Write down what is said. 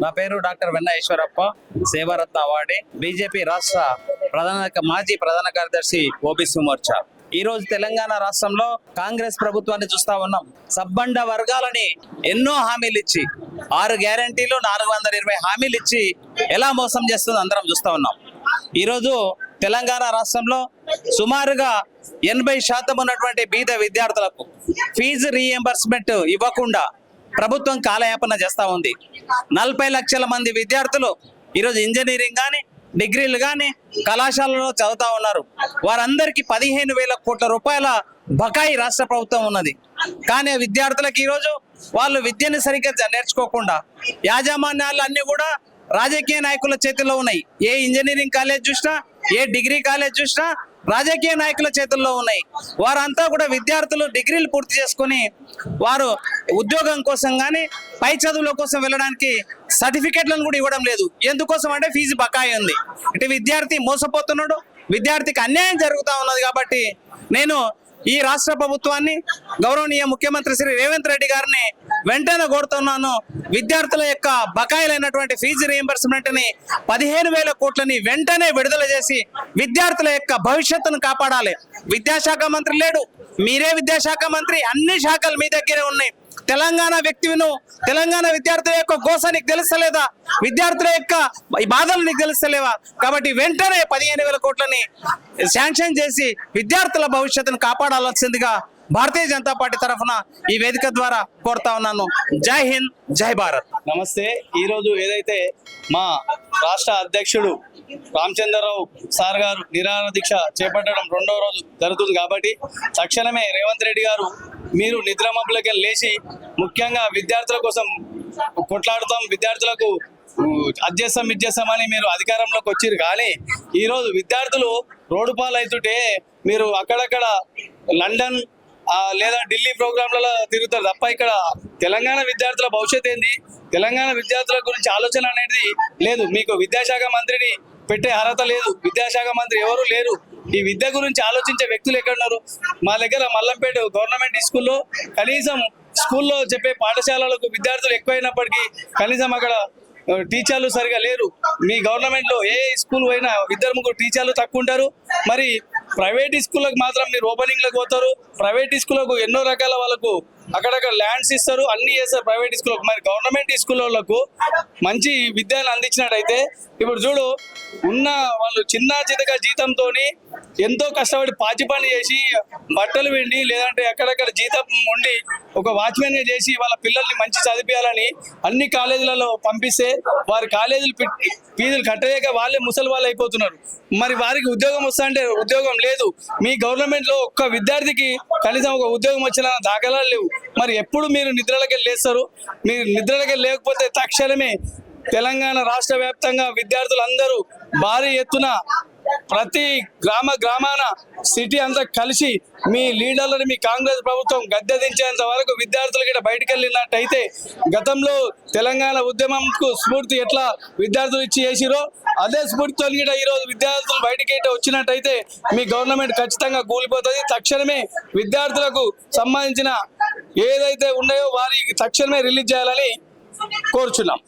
నా పేరు డాక్టర్ వెన్న ఈశ్వరప్ప, సేవారత్న అవార్డీ, బీజేపీ రాష్ట్ర మాజీ ప్రధాన కార్యదర్శి ఓబీసీ మోర్చా. ఈ రోజు తెలంగాణ రాష్ట్రంలో కాంగ్రెస్ ప్రభుత్వాన్ని చూస్తా ఉన్నాం. సబ్బండ వర్గాలని ఎన్నో హామీలు ఇచ్చి 6 గ్యారంటీలు 420 హామీలు ఇచ్చి ఎలా మోసం చేస్తుందో అందరం చూస్తా ఉన్నాం. ఈరోజు తెలంగాణ రాష్ట్రంలో సుమారుగా 80% ఉన్నటువంటి బీద విద్యార్థులకు ఫీజు రీఎంబర్స్మెంట్ ఇవ్వకుండా ప్రభుత్వం కాలయాపన చేస్తూ ఉంది. 40 లక్షల మంది విద్యార్థులు ఈరోజు ఇంజనీరింగ్ కానీ డిగ్రీలు కానీ కళాశాలలో చదువుతా ఉన్నారు. వారందరికీ 15,000 కోట్ల రూపాయల బకాయి రాష్ట్ర ప్రభుత్వం ఉన్నది. కానీ విద్యార్థులకు ఈరోజు వాళ్ళు విద్యను సరిగ్గా నేర్చుకోకుండా యాజమాన్యాలు అన్నీ కూడా రాజకీయ నాయకుల చేతుల్లో ఉన్నాయి. ఏ ఇంజనీరింగ్ కాలేజ్ చూసినా, ఏ డిగ్రీ కాలేజ్ చూసినా రాజకీయ నాయకుల చేతుల్లో ఉన్నాయి. వారంతా కూడా విద్యార్థులు డిగ్రీలు పూర్తి చేసుకుని వారు ఉద్యోగం కోసం కానీ పై చదువుల కోసం వెళ్ళడానికి సర్టిఫికెట్లను కూడా ఇవ్వడం లేదు. ఎందుకోసం అంటే ఫీజు బకాయి ఉంది. ఇటు విద్యార్థి మోసపోతున్నాడు, విద్యార్థికి అన్యాయం జరుగుతూ ఉన్నది. కాబట్టి నేను ఈ రాష్ట్ర ప్రభుత్వాన్ని, గౌరవనీయ ముఖ్యమంత్రి శ్రీ రేవంత్ రెడ్డి గారిని వెంటనే కోరుతున్నాను. విద్యార్థుల యొక్క బకాయిలైనటువంటి ఫీజు రీఎంబర్స్మెంట్ ని 15,000 కోట్లని వెంటనే విడుదల చేసి విద్యార్థుల యొక్క భవిష్యత్తును కాపాడాలి. విద్యాశాఖ మంత్రి లేడు, మీరే విద్యాశాఖ మంత్రి. అన్ని శాఖలు మీ దగ్గరే ఉన్నాయి. తెలంగాణ వ్యక్తిను, తెలంగాణ విద్యార్థుల యొక్క గోస నీకు తెలుస్తలేదా? విద్యార్థుల యొక్క బాధలు నీకు తెలుస్తలేవా? కాబట్టి వెంటనే 15,000 కోట్లని శాంక్షన్ చేసి విద్యార్థుల భవిష్యత్తును కాపాడాల్సిందిగా భారతీయ జనతా పార్టీ తరఫున ఈ వేదిక ద్వారా కోరుతా ఉన్నాను. జై హింద్, జై భారత్. నమస్తే. ఈరోజు ఏదైతే మా రాష్ట్ర అధ్యక్షుడు రామచంద్రరావు సార్ గారు నిరాహార దీక్ష చేపట్టడం 2వ రోజు జరుగుతుంది కాబట్టి తక్షణమే రేవంత్ రెడ్డి గారు మీరు నిద్రమబ్బులకి లేచి ముఖ్యంగా విద్యార్థుల కోసం కొట్లాడుతాం, విద్యార్థులకు ఇచ్చేస్తామని మీరు అధికారంలోకి వచ్చిరు. కానీ ఈరోజు విద్యార్థులు రోడ్డు పాలు అవుతుంటే మీరు అక్కడక్కడ లండన్ లేదా ఢిల్లీ ప్రోగ్రాంలలో తిరుగుతారు తప్ప ఇక్కడ తెలంగాణ విద్యార్థుల భవిష్యత్ ఏంది, తెలంగాణ విద్యార్థుల గురించి ఆలోచన అనేది లేదు. మీకు విద్యాశాఖ మంత్రిని పెట్టే అర్హత లేదు, విద్యాశాఖ మంత్రి ఎవరు లేరు. ఈ విద్య గురించి ఆలోచించే వ్యక్తులు ఎక్కడున్నారు? మా దగ్గర మల్లంపేట గవర్నమెంట్ స్కూల్లో కనీసం స్కూల్లో చెప్పే పాఠశాలలకు విద్యార్థులు ఎక్కువైనప్పటికీ కనీసం అక్కడ టీచర్లు సరిగా లేరు. మీ గవర్నమెంట్ లో ఏ స్కూల్ పోయినా 2-3 టీచర్లు తక్కువ ఉంటారు. మరి ప్రైవేట్ స్కూళ్ళకు మాత్రం మీరు ఓపెనింగ్ లకు పోతారు. ప్రైవేట్ స్కూళ్ళకు ఎన్నో రకాల వాళ్ళకు అక్కడక్కడ ల్యాండ్స్ ఇస్తారు, అన్ని చేస్తారు ప్రైవేట్ స్కూళ్ళకు. మరి గవర్నమెంట్ స్కూళ్ళకు మంచి విద్యను అందించినట్టయితే ఇప్పుడు చూడు, ఉన్న వాళ్ళు చిన్న చితక జీతంతో ఎంతో కష్టపడి పాచి పని చేసి బట్టలు వెండి లేదంటే అక్కడక్కడ జీతం ఉండి ఒక వాచ్మెన్ గా చేసి వాళ్ళ పిల్లల్ని మంచి చదివించాలని అన్ని కాలేజీలలో పంపిస్తే వారి కాలేజీలు ఫీజులు కట్టలేక వాళ్ళే ముసలి వాళ్ళు అయిపోతున్నారు. మరి వారికి ఉద్యోగం వస్తా అంటే ఉద్యోగం లేదు. మీ గవర్నమెంట్ లో ఒక్క విద్యార్థికి కనీసం ఒక ఉద్యోగం వచ్చిన దాఖలాలు లేవు. మరి ఎప్పుడు మీరు నిద్రలకి లేస్తారు? మీరు నిద్రలకి లేకపోతే తక్షణమే తెలంగాణ రాష్ట్ర వ్యాప్తంగా విద్యార్థులందరూ భారీ ఎత్తున ప్రతి గ్రామాన సిటీ అంతా కలిసి మీ లీడర్లని మీ కాంగ్రెస్ ప్రభుత్వం గద్దె దించేంత వరకు విద్యార్థులు గిట్ట బయటకు వెళ్ళినట్టయితే గతంలో తెలంగాణ ఉద్యమంకు స్ఫూర్తి ఎట్లా విద్యార్థులు ఇచ్చి చేసిరో అదే స్ఫూర్తితో గిట్ట ఈరోజు విద్యార్థులు బయటికి వచ్చినట్టయితే మీ గవర్నమెంట్ ఖచ్చితంగా కూలిపోతుంది. తక్షణమే విద్యార్థులకు సంబంధించిన ఏదైతే ఉన్నాయో వారికి తక్షణమే రిలీజ్ చేయాలని కోరుచున్నాం.